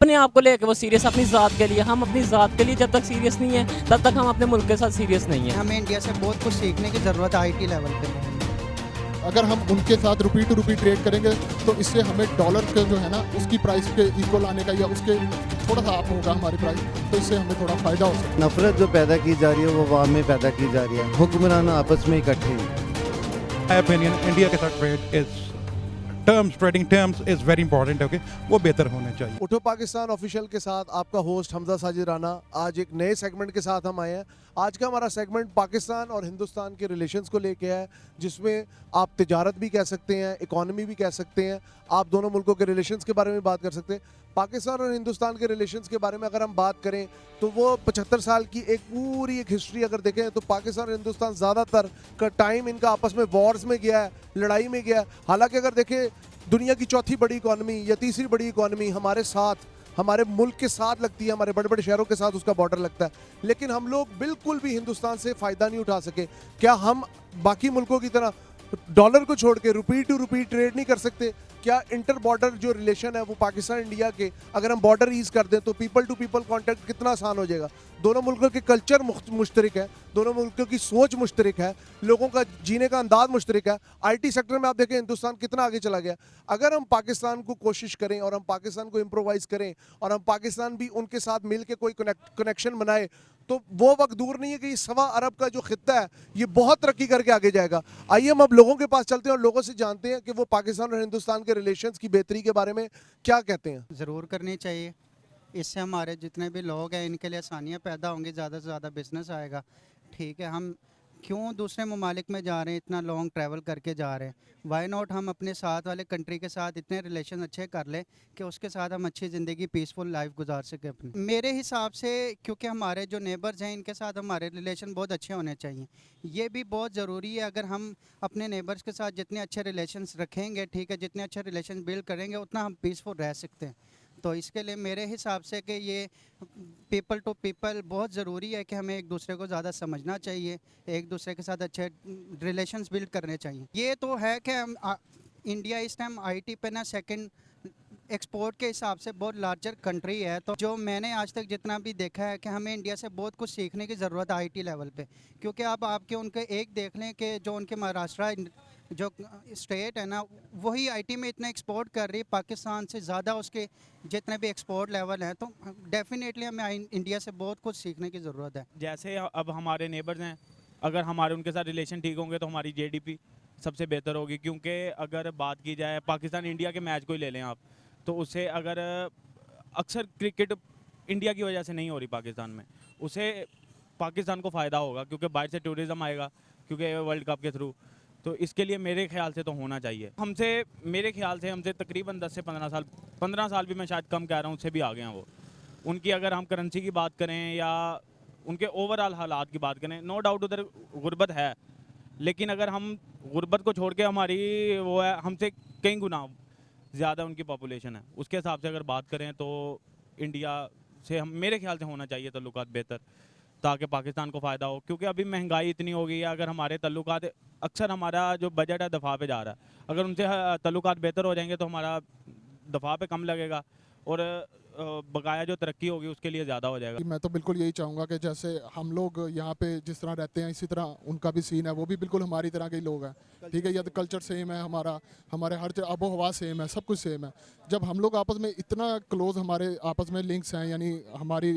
अपने आप को लेके वो सीरियस, अपनी ज़ात के लिए। हम अपनी ज़ात के लिए जब तक सीरियस नहीं है तब तक हम अपने मुल्क के साथ सीरियस नहीं है। हमें इंडिया से बहुत कुछ सीखने की ज़रूरत है आईटी लेवल पे। अगर हम उनके साथ रुपी टू रुपी ट्रेड करेंगे तो इससे हमें डॉलर का जो है ना उसकी प्राइस के इक्वल आने का या उसके थोड़ा सा अप होगा हमारी प्राइस, तो इससे हमें थोड़ा फ़ायदा हो सकता है। नफरत जो पैदा की जा रही है वो अवाम में पैदा की जा रही है, हुक्मरान आपस में इकट्ठे हैं। My opinion, इंडिया के साथ trade is trading terms is very important, okay, वो बेहतर होने चाहिए। उठो पाकिस्तान ऑफिशियल के साथ आपका होस्ट हमजा साजिद राना। आज एक नए सेगमेंट के साथ हम आए हैं। आज का हमारा सेगमेंट पाकिस्तान और हिंदुस्तान के रिलेशंस को लेके है, जिसमें आप तिजारत भी कह सकते हैं, इकोनॉमी भी कह सकते हैं, आप दोनों मुल्कों के रिलेशंस के बारे में बात कर सकते हैं। पाकिस्तान और हिंदुस्तान के रिलेशंस के बारे में अगर हम बात करें तो वो 75 साल की एक पूरी एक हिस्ट्री अगर देखें तो पाकिस्तान और हिंदुस्तान ज़्यादातर का टाइम इनका आपस में वॉर्स में गया है, लड़ाई में गया है। हालांकि अगर देखें दुनिया की चौथी बड़ी इकॉनमी या तीसरी बड़ी इकॉनमी हमारे साथ, हमारे मुल्क के साथ लगती है, हमारे बड़े बड़े शहरों के साथ उसका बॉर्डर लगता है, लेकिन हम लोग बिल्कुल भी हिंदुस्तान से फ़ायदा नहीं उठा सके। क्या हम बाकी मुल्कों की तरह डॉलर को छोड़ के रुपी टू रुपी ट्रेड नहीं कर सकते? क्या इंटर बॉर्डर जो रिलेशन है वो पाकिस्तान इंडिया के, अगर हम बॉर्डर ईज कर दें तो पीपल टू पीपल कांटेक्ट कितना आसान हो जाएगा? दोनों मुल्कों के कल्चर मुश्तरक है, दोनों मुल्कों की सोच मुश्तरक है, लोगों का जीने का अंदाज मुश्तरक है। आईटी सेक्टर में आप देखें हिंदुस्तान कितना आगे चला गया। अगर हम पाकिस्तान को कोशिश करें और हम पाकिस्तान को इम्प्रोवाइज़ करें और हम पाकिस्तान भी उनके साथ मिल के कोई कनेक्शन बनाए तो वो वक्त दूर नहीं है कि 1.25 अरब का जो खित्ता है ये बहुत तरक्की करके आगे जाएगा। आइए हम अब लोगों के पास चलते हैं और लोगों से जानते हैं कि वो पाकिस्तान और हिंदुस्तान के रिलेशंस की बेहतरी के बारे में क्या कहते हैं। ज़रूर करनी चाहिए, इससे हमारे जितने भी लोग हैं इनके लिए आसानियाँ पैदा होंगी, ज़्यादा से ज़्यादा बिजनेस आएगा। ठीक है, हम क्यों दूसरे ममालिक में जा रहे हैं, इतना लॉन्ग ट्रैवल करके जा रहे हैं? वाई नॉट हम अपने साथ वाले कंट्री के साथ इतने रिलेशन अच्छे कर लें कि उसके साथ हम अच्छी ज़िंदगी, पीसफुल लाइफ गुजार सकें अपनी। मेरे हिसाब से क्योंकि हमारे जो नेबर्स हैं इनके साथ हमारे रिलेशन बहुत अच्छे होने चाहिए। ये भी बहुत ज़रूरी है। अगर हम अपने नेबर्स के साथ जितने अच्छे रिलेशंस रखेंगे, ठीक है, जितने अच्छे रिलेशन बिल्ड करेंगे उतना हम पीसफुल रह सकते हैं। तो इसके लिए मेरे हिसाब से कि ये पीपल टू पीपल बहुत ज़रूरी है कि हमें एक दूसरे को ज़्यादा समझना चाहिए, एक दूसरे के साथ अच्छे रिलेशंस बिल्ड करने चाहिए। ये तो है कि हम इंडिया इस टाइम आईटी पे ना सेकंड एक्सपोर्ट के हिसाब से बहुत लार्जर कंट्री है। तो जो मैंने आज तक जितना भी देखा है कि हमें इंडिया से बहुत कुछ सीखने की ज़रूरत है आईटी लेवल पे, क्योंकि आप आपके उनके एक देख लें कि जो उनके महाराष्ट्र जो स्टेट है ना वही आईटी में इतना एक्सपोर्ट कर रही है, पाकिस्तान से ज़्यादा उसके जितने भी एक्सपोर्ट लेवल हैं। तो डेफिनेटली हमें इंडिया से बहुत कुछ सीखने की ज़रूरत है। जैसे अब हमारे नेबर्स हैं, अगर हमारे उनके साथ रिलेशन ठीक होंगे तो हमारी जीडीपी सबसे बेहतर होगी। क्योंकि अगर बात की जाए पाकिस्तान इंडिया के मैच को ही ले लें आप, तो उससे अगर अक्सर क्रिकेट इंडिया की वजह से नहीं हो रही पाकिस्तान में, उसे पाकिस्तान को फ़ायदा होगा क्योंकि बाहर से टूरिज़्म आएगा क्योंकि वर्ल्ड कप के थ्रू। तो इसके लिए मेरे ख्याल से तो होना चाहिए। मेरे ख्याल से हमसे तकरीबन 10 से 15 साल भी मैं शायद कम कह रहा हूँ, उससे भी आ गए हैं वो। उनकी अगर हम करेंसी की बात करें या उनके ओवरऑल हालात की बात करें, नो डाउट उधर गुर्बत है, लेकिन अगर हम गुर्बत को छोड़ के हमारी वो है हमसे कई गुना ज़्यादा उनकी पॉपुलेशन है, उसके हिसाब से अगर बात करें तो इंडिया से हम मेरे ख्याल से होना चाहिए तल्लुकात बेहतर, ताकि पाकिस्तान को फ़ायदा हो। क्योंकि अभी महंगाई इतनी हो गई है, अगर हमारे तल्लुकात, अक्सर हमारा जो बजट है दफ़ा पे जा रहा है, अगर उनसे तल्लुकात बेहतर हो जाएंगे तो हमारा दफ़ा पे कम लगेगा और बकाया जो तरक्की होगी उसके लिए ज़्यादा हो जाएगा। मैं तो बिल्कुल यही चाहूँगा कि जैसे हम लोग यहाँ पे जिस तरह रहते हैं इसी तरह उनका भी सीन है, वो भी बिल्कुल हमारी तरह के ही लोग हैं, ठीक है। या तो कल्चर सेम है हमारा, हमारे हर आबो हवा सेम है, सब कुछ सेम है। जब हम लोग आपस में इतना क्लोज हमारे आपस में लिंक्स हैं, यानी हमारी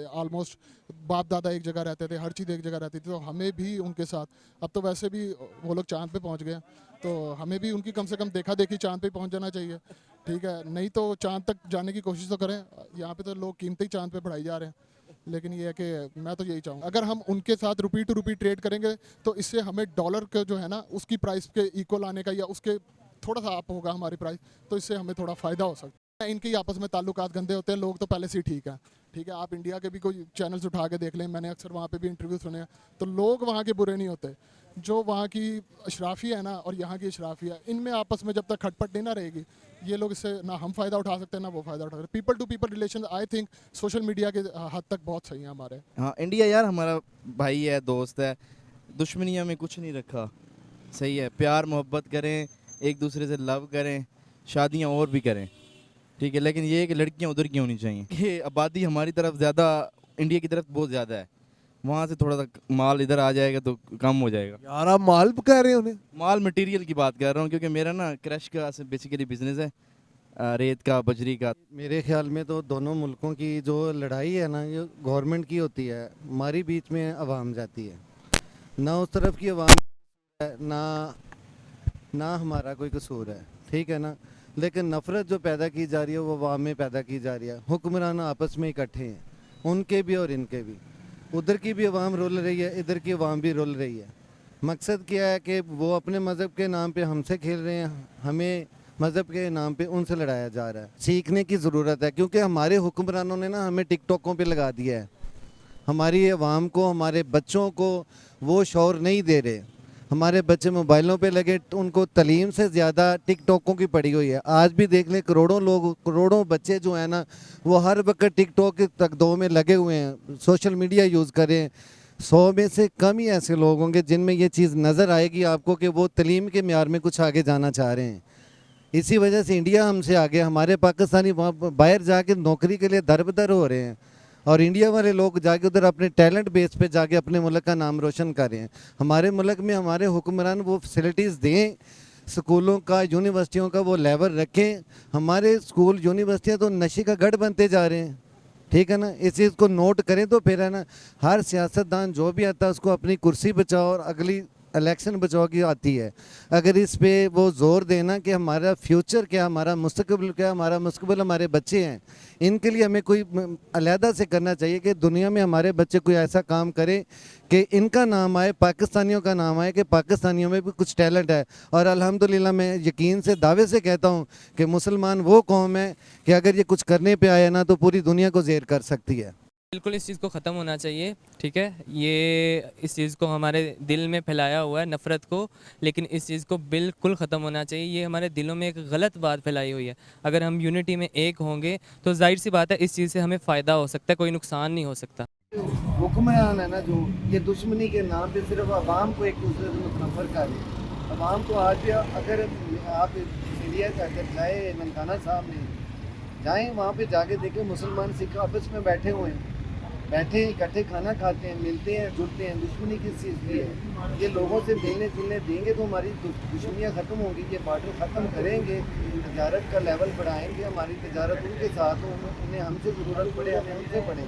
ऑलमोस्ट बाप दादा एक जगह रहते थे, हर चीज़ एक जगह रहती थी, तो हमें भी उनके साथ, अब तो वैसे भी वो लोग चाँद पे पहुँच गए, तो हमें भी उनकी कम से कम देखा देखी चाँद पे पहुँच जाना चाहिए, ठीक है। नहीं तो चाँद तक जाने की कोशिश तो करें। यहाँ पे तो लोग कीमती चाँद पे पढ़ाई जा रहे हैं, लेकिन ये है कि मैं तो यही चाहूँगा अगर हम उनके साथ रुपी टू रुपी ट्रेड करेंगे तो इससे हमें डॉलर का जो है ना उसकी प्राइस के इक्वल आने का या उसके थोड़ा सा अप होगा हमारी प्राइस, तो इससे हमें थोड़ा फ़ायदा हो सकता है। इनके आपस में ताल्लुकात गंदे होते हैं, लोग तो पहले से ही ठीक है, ठीक है। आप इंडिया के भी कोई चैनल्स उठा के देख लें, मैंने अक्सर वहाँ पे भी इंटरव्यू सुने हैं, तो लोग वहाँ के बुरे नहीं होते। जो वहाँ की अशराफी है ना और यहाँ की अशराफी है, इनमें आपस में जब तक खटपट नहीं ना रहेगी, ये लोग इससे ना हम फ़ायदा उठा सकते हैं ना वो फ़ायदा उठा सकते। People to people relation I think social media के हद तक बहुत सही है हमारे। हाँ, इंडिया यार हमारा भाई है, दोस्त है, दुश्मनियाँ में कुछ नहीं रखा, सही है। प्यार मोहब्बत करें, एक दूसरे से लव करें, शादियाँ और भी करें, ठीक है, लेकिन ये है कि लड़कियां उधर की होनी चाहिए। ये आबादी हमारी तरफ ज़्यादा, इंडिया की तरफ बहुत ज़्यादा है, वहाँ से थोड़ा सा माल इधर आ जाएगा तो कम हो जाएगा। यार आप माल कह रहे हो उन्हें? माल मटेरियल की बात कर रहा हूँ, क्योंकि मेरा ना क्रश का बेसिकली बिजनेस है, रेत का, बजरी का। मेरे ख्याल में तो दोनों मुल्कों की जो लड़ाई है ना, ये गवर्नमेंट की होती है, हमारी बीच में अवाम जाती है। ना उस तरफ की अवाम है, ना हमारा कोई कसूर है, ठीक है ना। लेकिन नफ़रत जो पैदा की जा रही है वो अवाम में पैदा की जा रही है। हुक्मरान आपस में इकट्ठे हैं, उनके भी और इनके भी। उधर की भी अवाम रुल रही है, इधर की अवाम भी रुल रही है। मकसद क्या है कि वो अपने मज़हब के नाम पे हमसे खेल रहे हैं, हमें मज़हब के नाम पे उनसे लड़ाया जा रहा है। सीखने की ज़रूरत है, क्योंकि हमारे हुक्मरानों ने ना हमें टिकटॉकों पे लगा दिया है। हमारी अवाम को, हमारे बच्चों को वो शौर नहीं दे रहे। हमारे बच्चे मोबाइलों पे लगे, तो उनको तालीम से ज़्यादा टिकटॉकों की पड़ी हुई है। आज भी देख लें, करोड़ों लोग, करोड़ों बच्चे जो हैं ना, वो हर वक्त टिकटॉक के तकदो में लगे हुए हैं, सोशल मीडिया यूज़ करें। 100 में से कम ही ऐसे लोग होंगे जिनमें ये चीज़ नज़र आएगी आपको कि वो तालीम के म्यार में कुछ आगे जाना चाह रहे हैं। इसी वजह से इंडिया हमसे आगे, हमारे पाकिस्तानी वहाँ बाहर जाके नौकरी के लिए दर-बदर हो रहे हैं, और इंडिया वाले लोग जाके उधर अपने टैलेंट बेस पे जाके अपने मुल्क का नाम रोशन कर रहे हैं। हमारे मुल्क में हमारे हुक्मरान वो फैसिलिटीज़ दें, स्कूलों का, यूनिवर्सिटियों का वो लेवल रखें। हमारे स्कूल, यूनिवर्सिटियाँ तो नशे का गढ़ बनते जा रहे हैं, ठीक है ना। इस चीज़ को नोट करें तो फिर है ना, हर सियासतदान जो भी आता है उसको अपनी कुर्सी बचाओ और अगली इलेक्शन बचाओ की आती है। अगर इस पे वो ज़ोर देना कि हमारा फ्यूचर क्या, हमारा मुस्तकबिल क्या, हमारा मुस्तकबिल हमारे बच्चे हैं, इनके लिए हमें कोई अलहदा से करना चाहिए कि दुनिया में हमारे बच्चे कोई ऐसा काम करें कि इनका नाम आए, पाकिस्तानियों का नाम आए कि पाकिस्तानियों में भी कुछ टैलेंट है। और अल्हम्दुलिल्लाह मैं यकीन से, दावे से कहता हूँ कि मुसलमान वो कौम है कि अगर ये कुछ करने पे आए ना तो पूरी दुनिया को ज़ेर कर सकती है। बिल्कुल इस चीज़ को ख़त्म होना चाहिए, ठीक है। ये इस चीज़ को हमारे दिल में फैलाया हुआ है, नफ़रत को, लेकिन इस चीज़ को बिल्कुल ख़त्म होना चाहिए। ये हमारे दिलों में एक गलत बात फैलाई हुई है। अगर हम यूनिटी में एक होंगे तो जाहिर सी बात है इस चीज़ से हमें फ़ायदा हो सकता है, कोई नुकसान नहीं हो सकता। हुक्मरान है ना जो, ये दुश्मनी के नाम पे सिर्फ अवाम को एक दूसरे से मुतनफ़र कर रहे हैं। अवाम को आज भी, अगर आप इंडिया का अगर जाए, ननकाना साहब में जाएँ, वहाँ पे जाके देखें मुसलमान सिख आपस में बैठे हुए हैं, बैठे इकट्ठे खाना खाते हैं, मिलते हैं, जुड़ते हैं। दुश्मनी किस चीज़ की है? ये लोगों से मिलने जुलने देंगे तो हमारी दुश्मनियाँ ख़त्म होंगी। ये बॉर्डर ख़त्म करेंगे, तजारत का लेवल बढ़ाएंगे, हमारी तजारत उनके साथ हो, उन्हें हमसे ज़रूरत पड़े, हमें उनसे पड़े।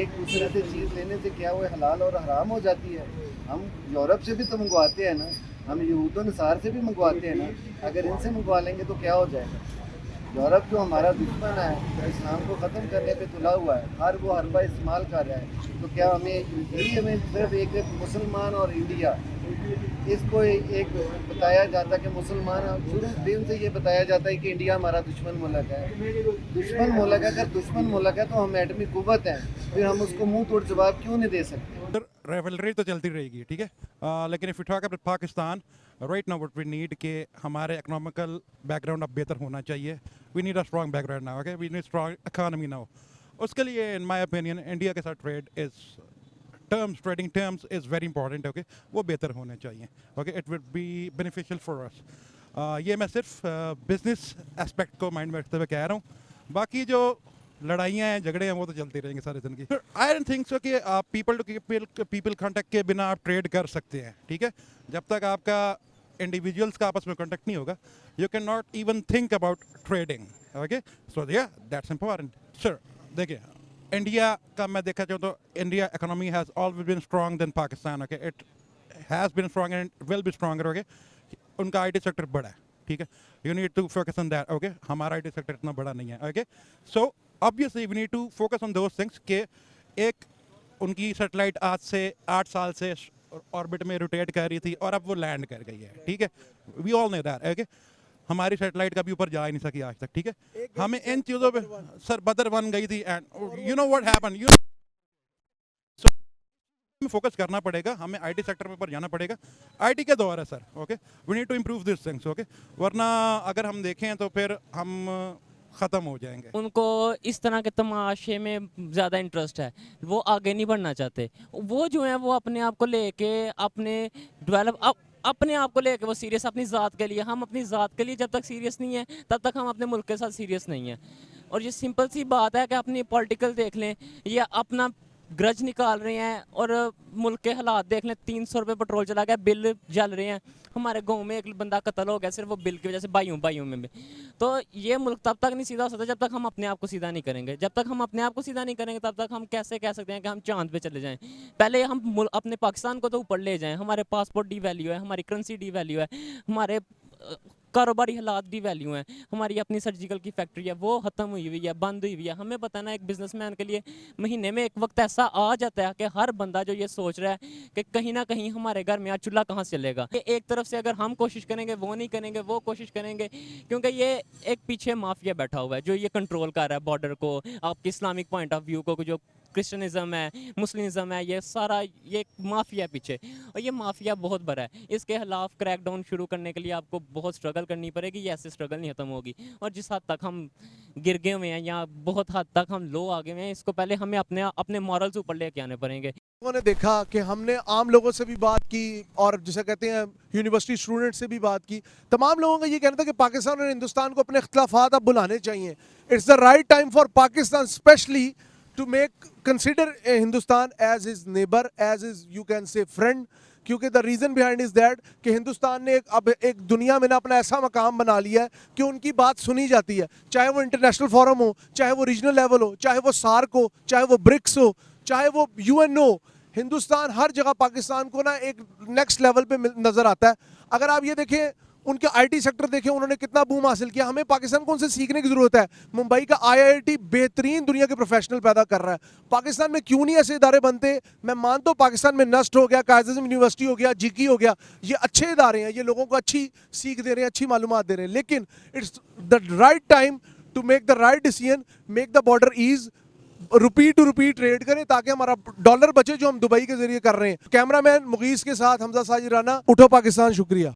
एक दूसरे से चीज़ लेने से क्या हुआ, हलाल और हराम हो जाती है। हम यूरोप से भी तो मंगवाते हैं ना, हम यहूद नसार से भी मंगवाते हैं ना। अगर इनसे मंगवा लेंगे तो क्या हो जाएगा? यूरोप जो हमारा दुश्मन है, इस्लाम को ख़त्म करने पे तुला हुआ है, हर वो हरबा इस्तेमाल कर रहा है, तो क्या हमें सिर्फ एक मुसलमान और इंडिया, इसको एक बताया जाता कि मुसलमान, शुरू दिन से ये बताया जाता है कि इंडिया हमारा दुश्मन मुल्क है। दुश्मन मुल्क है, अगर दुश्मन मुल्क है तो हम एटमी कुव्वत हैं, फिर हम उसको मुंह तोड़ जवाब क्यों नहीं दे सकते? रेवलरी तो चलती रहेगी, ठीक है, लेकिन if you talk about Pakistan right now, what we need कि हमारे इकोनॉमिकल बैकग्राउंड अब बेहतर होना चाहिए। We need a strong background now, okay, we need strong economy now. उसके लिए इन माय ओपिनियन इंडिया के साथ trading terms is very important, okay, वो बेहतर होने चाहिए, okay, it will be beneficial for us. ये मैं सिर्फ बिजनेस एस्पेक्ट को माइंड में रखते हुए कह रहा हूँ। बाकी जो लड़ाइयाँ हैं, झगड़े हैं, वो तो चलते रहेंगे सारी ज़िंदगी। आई डोंट थिंक सो कि पीपल टू पीपल कांटेक्ट के बिना आप ट्रेड कर सकते हैं, ठीक है। जब तक आपका इंडिविजुअल्स का आपस में कांटेक्ट नहीं होगा, you can not even think about trading, okay. So या दैट्स इंपॉर्टेंट सर। देखिए, इंडिया का मैं देखा चाहूँ तो India economy has always been strong then Pakistan, okay, it has been strong and will be stronger, okay. उनका IT सेक्टर बड़ा है, ठीक है, you need to focus on that, okay. हमारा IT सेक्टर इतना बड़ा नहीं है, okay. So obviously we need to focus on those things के एक उनकी सैटेलाइट आज से 8 साल से ऑर्बिट में रोटेट कर रही थी और अब वो लैंड कर गई है, ठीक है, we all know that, okay. हमारी सैटेलाइट कभी ऊपर जा ही नहीं सकी आज तक, ठीक है। हमें इन चीज़ों पे सर बदर बन गई थी and you know what happened, you so हमें फोकस करना पड़ेगा, हमें IT सेक्टर में ऊपर जाना पड़ेगा। IT के दौर है sir, okay, we need to improve this things, okay, वरना अगर हम देखें तो फिर हम ख़त्म हो जाएंगे। उनको इस तरह के तमाशे में ज़्यादा इंटरेस्ट है, वो आगे नहीं बढ़ना चाहते। वो जो है वो अपने आप को लेके अपने डेवलप अपने आप को लेकर वो सीरियस, अपनी ज़ात के लिए, हम अपनी ज़ात के लिए जब तक सीरियस नहीं है तब तक हम अपने मुल्क के साथ सीरियस नहीं है। और ये सिंपल सी बात है कि अपनी पॉलिटिकल देख लें या अपना ग्रज निकाल रहे हैं, और मुल्क के हालात देख लें, 300 रुपये पेट्रोल चला गया, बिल जल रहे हैं, हमारे गांव में एक बंदा कत्ल हो गया सिर्फ वो बिल की वजह से, भाइयों में भी। तो ये मुल्क तब तक नहीं सीधा हो सकता जब तक हम अपने आप को सीधा नहीं करेंगे। जब तक हम अपने आप को सीधा नहीं करेंगे तब तक हम कैसे कह सकते हैं कि हम चांद पे चले जाएं। पहले हम अपने पाकिस्तान को तो ऊपर ले जाएं। हमारे पासपोर्ट डी वैल्यू है, हमारी करेंसी डी वैल्यू है, हमारे कारोबारी हालात दी वैल्यू हैं, हमारी अपनी सर्जिकल की फैक्ट्री है वो ख़त्म हुई है, बंद हुई है। हमें बताना एक बिजनेसमैन के लिए महीने में एक वक्त ऐसा आ जाता है कि हर बंदा जो ये सोच रहा है कि कहीं ना कहीं हमारे घर में आज चूल्हा कहाँ से चलेगा। ये एक तरफ से अगर हम कोशिश करेंगे, वो नहीं करेंगे, वो कोशिश करेंगे, क्योंकि ये एक पीछे माफिया बैठा हुआ है जो ये कंट्रोल कर रहा है बॉर्डर को, आपकी इस्लामिक पॉइंट ऑफ व्यू को, जो क्रिश्चियनिज़म है, मुस्लिमिज़म है, ये सारा ये माफिया पीछे, और ये माफिया बहुत बड़ा है। इसके खिलाफ क्रैकडाउन शुरू करने के लिए आपको बहुत स्ट्रगल करनी पड़ेगी। ये ऐसे स्ट्रगल नहीं ख़त्म होगी। और जिस हद तक हम गिर गए हुए हैं या बहुत हद तक हम लो आ गए हुए हैं, इसको पहले हमें अपने मॉरल्स ऊपर लेके आने पड़ेंगे। लोगों ने देखा कि हमने आम लोगों से भी बात की और जिसे कहते हैं यूनिवर्सिटी स्टूडेंट से भी बात की। तमाम लोगों का ये कहना था कि पाकिस्तान और हिंदुस्तान को अपने इख्तिलाफात अब बुलाने चाहिए। It's the right time for Pakistan specially to consider Hindustan as his neighbor, as his you can say friend, क्योंकि the reason behind is that कि हिंदुस्तान ने अब एक दुनिया में ना अपना ऐसा मकाम बना लिया है कि उनकी बात सुनी जाती है, चाहे वो इंटरनेशनल फोरम हो, चाहे वो रीजनल लेवल हो, चाहे वो सार्क हो, चाहे वो ब्रिक्स हो, चाहे वो UN हो। हिंदुस्तान हर जगह पाकिस्तान को ना एक नेक्स्ट लेवल पे नजर आता है। अगर आप ये देखें उनके आईटी सेक्टर देखें, उन्होंने कितना बूम हासिल किया। हमें पाकिस्तान को उनसे सीखने की जरूरत है। मुंबई का IIT बेहतरीन दुनिया के प्रोफेशनल पैदा कर रहा है। पाकिस्तान में क्यों नहीं ऐसे इदारे बनते? मैं मानता हूं पाकिस्तान में नस्ट हो गया, कायद-ए-आज़म यूनिवर्सिटी हो गया, जिकी हो गया, ये अच्छे इदारे हैं, ये लोगों को अच्छी सीख दे रहे हैं, अच्छी मालूमात दे रहे हैं, लेकिन it's the right time to make the right decision, make the border ease, rupee to rupee trade करें ताकि हमारा डॉलर बचे जो हम दुबई के जरिए कर रहे हैं। कैमरामैन मुगीस के साथ हमजा साजिद राना, उठो पाकिस्तान। शुक्रिया।